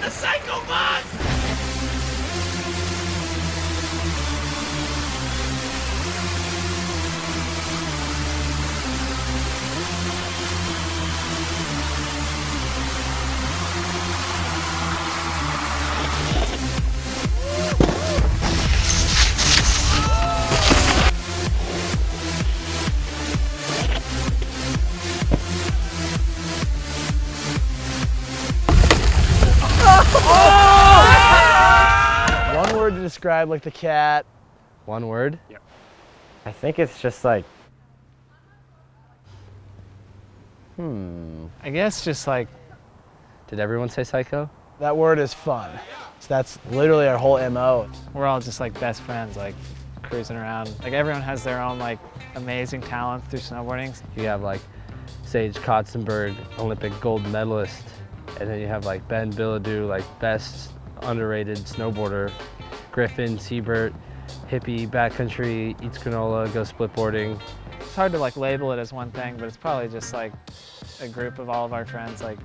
the Psycho Bus! One word to describe Lick the Cat. One word? Yep. I think it's just like, I guess just like, did everyone say psycho? That word is fun. So that's literally our whole MO. we're all just like best friends, like cruising around. Like everyone has their own like amazing talents through snowboarding. You have like Sage Kotsenburg, Olympic gold medalist, and then you have like Ben Bilodeau, like best underrated snowboarder, Griffin, Schubert, hippie, backcountry, eats granola, goes splitboarding. It's hard to like label it as one thing, but it's probably just like a group of all of our friends like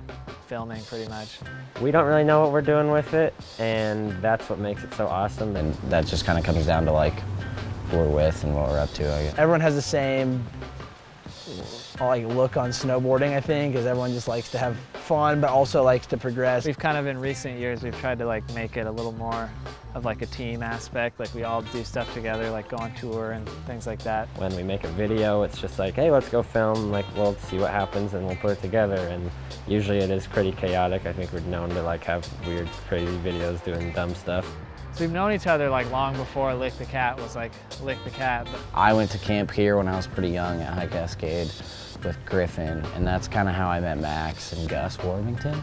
filming pretty much. We don't really know what we're doing with it, and that's what makes it so awesome. And that just kind of comes down to like who we're with and what we're up to, I guess. Everyone has the same like look on snowboarding, I think, because everyone just likes to have fun, but also likes to progress. We've kind of in recent years, we've tried to like make it a little more of like a team aspect. Like we all do stuff together, like go on tour and things like that. When we make a video, it's just like, hey, let's go film, like we'll see what happens and we'll put it together. And usually it is pretty chaotic. I think we're known to like have weird, crazy videos doing dumb stuff. So we've known each other like long before Lick the Cat was like Lick the Cat. But I went to camp here when I was pretty young at High Cascade with Griffin, and that's kind of how I met Max and Gus Warbington.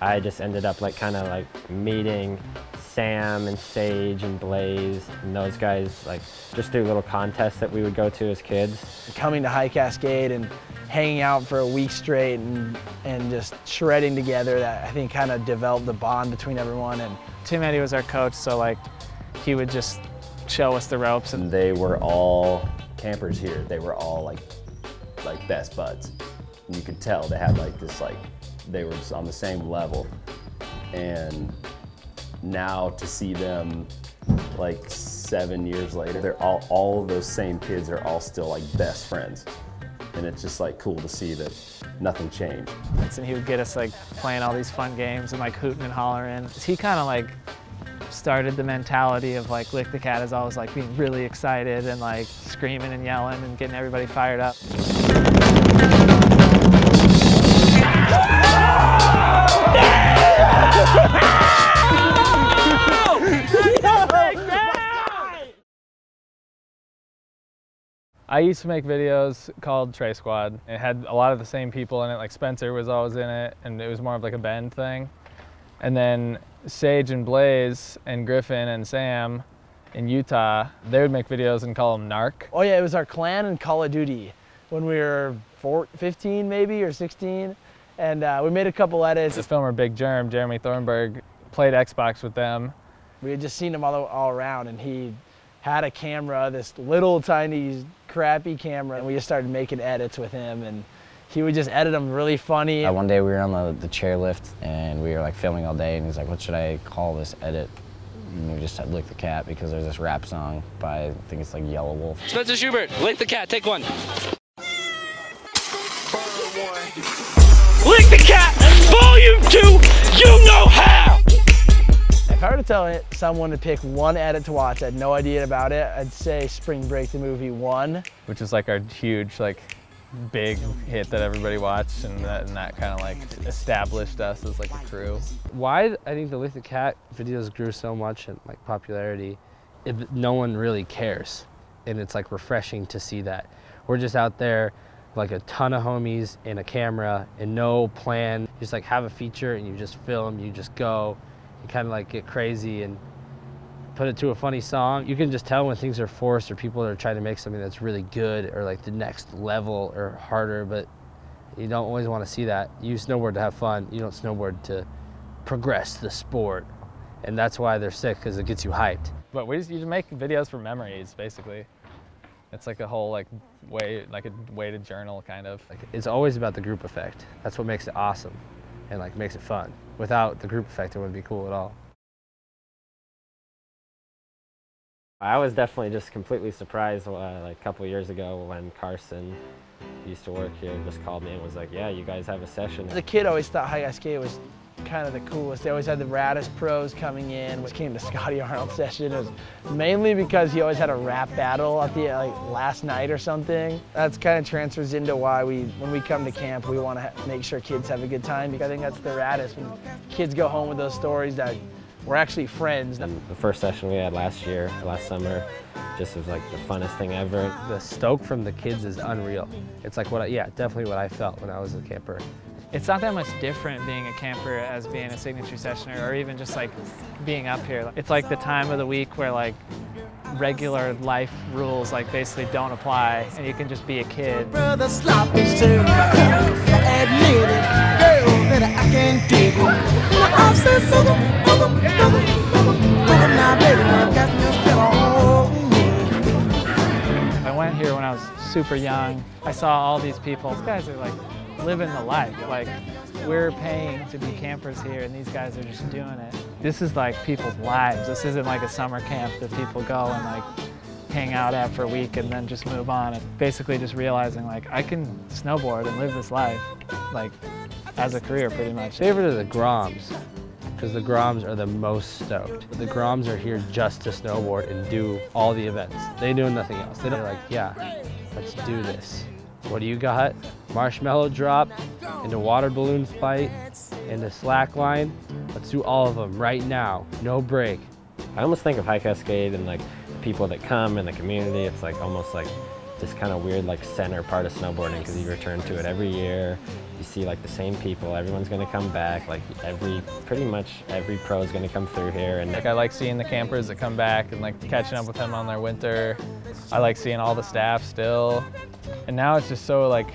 I just ended up like kind of like meeting Sam and Sage and Blaze and those guys like just through little contests that we would go to as kids. Coming to High Cascade and hanging out for a week straight and just shredding together, that I think kind of developed the bond between everyone. And Tim Eddy was our coach, so like he would just show us the ropes. And They were all campers here. They were all like best buds. And you could tell they had like this, like they were just on the same level. And now to see them like 7 years later, they're all of those same kids are all still like best friends. And it's just like cool to see that nothing changed. and he would get us like playing all these fun games and like hooting and hollering. He kind of like started the mentality of like Lick the Cat is always like being really excited and like screaming and yelling and getting everybody fired up. I used to make videos called Trey Squad. It had a lot of the same people in it, like Spencer was always in it, and it was more of like a band thing. And then Sage and Blaze and Griffin and Sam in Utah, they would make videos and call them Narc. oh yeah, it was our clan in Call of Duty when we were 15 maybe or 16, and we made a couple edits. The filmer Big Germ, Jeremy Thornburg, played Xbox with them. We had just seen him all around, and he had a camera, this little tiny crappy camera, and we just started making edits with him, and he would just edit them really funny. One day we were on the chairlift and we were like filming all day, and he's like, what should I call this edit? And we just had Lick the Cat because there's this rap song by, I think it's like Yellow Wolf. Spencer Schubert, Lick the Cat, take one. Lick the Cat, Volume 2, you know how! If I were to tell someone to pick one edit to watch, I had no idea about it, I'd say Spring Break the Movie 1. Which is like our huge, like, big hit that everybody watched, and that kind of like established us as like a crew. Why I think the Lick the Cat videos grew so much in like popularity, no one really cares. And it's like refreshing to see that. We're just out there like a ton of homies and a camera and no plan. You just like have a feature and you just film, you just go. You kind of like get crazy and put it to a funny song. You can just tell when things are forced or people are trying to make something that's really good or like the next level or harder, but you don't always want to see that. You snowboard to have fun. You don't snowboard to progress the sport. And that's why they're sick, because it gets you hyped. But you just make videos for memories, basically. It's like a whole like way to journal kind of. Like, it's always about the group effect. That's what makes it awesome. and like makes it fun. Without the group effect, it wouldn't be cool at all. I was definitely just completely surprised like a couple years ago when Carson used to work here just called me and was like, yeah, you guys have a session. As a kid, I always thought High Cascade was kind of the coolest. They always had the raddest pros coming in. When it came to Scotty Arnold's session, it was mainly because he always had a rap battle at the last night or something. That's kind of transfers into why when we come to camp, we want to make sure kids have a good time, because I think that's the raddest, when kids go home with those stories that we're actually friends. And the first session we had last summer, just was like the funnest thing ever. The stoke from the kids is unreal. It's like definitely what I felt when I was a camper. It's not that much different being a camper as being a signature sessioner, or even just like being up here. It's like the time of the week where like regular life rules like basically don't apply, and you can just be a kid. Brother sloppy too. Admit it, girl, that I can dig it. I'm so now, baby, I got me spell on. I went here when I was super young. I saw all these people. These guys are like living the life. Like, we're paying to be campers here, and these guys are just doing it. This is like people's lives. This isn't like a summer camp that people go and like hang out at for a week and then just move on. It's basically just realizing like I can snowboard and live this life like as a career pretty much. Favorite are the Groms, because the Groms are the most stoked. The Groms are here just to snowboard and do all the events. They do nothing else. They're like, yeah, let's do this. What do you got? Marshmallow drop, into water balloon fight, into slack line. Let's do all of them right now, no break. I almost think of High Cascade and like the people that come in the community, it's like almost like this kind of weird like center part of snowboarding, because you return to it every year. You see like the same people, everyone's gonna come back, like pretty much every pro is gonna come through here. And like I like seeing the campers that come back and like catching up with them on their winter. I like seeing all the staff still. And now it's just so like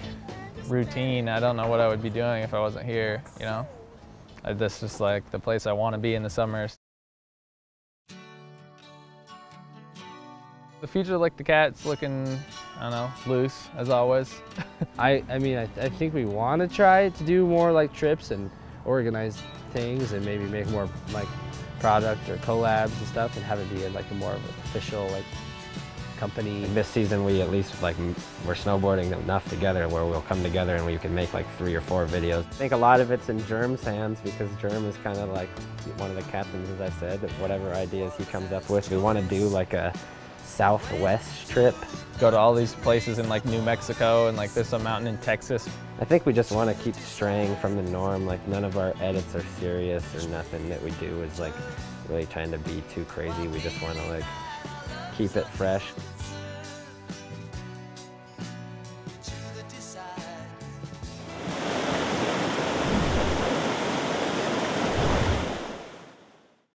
routine. I don't know what I would be doing if I wasn't here, you know? This is just like the place I want to be in the summers. The future of Lick the Cat's looking, I don't know, loose as always. I mean, I think we want to try to do more like trips and organize things and maybe make more like product or collabs and stuff, and have it be like a more of an official like company. This season we at least like we're snowboarding enough together where we'll come together and we can make like 3 or 4 videos. I think a lot of it's in Germ's hands, because Germ is kind of like one of the captains, as I said, whatever ideas he comes up with. We want to do like a Southwest trip. Go to all these places in like New Mexico, and like there's some mountain in Texas. I think we just want to keep straying from the norm. Like none of our edits are serious, or nothing that we do is like really trying to be too crazy. We just want to like keep it fresh.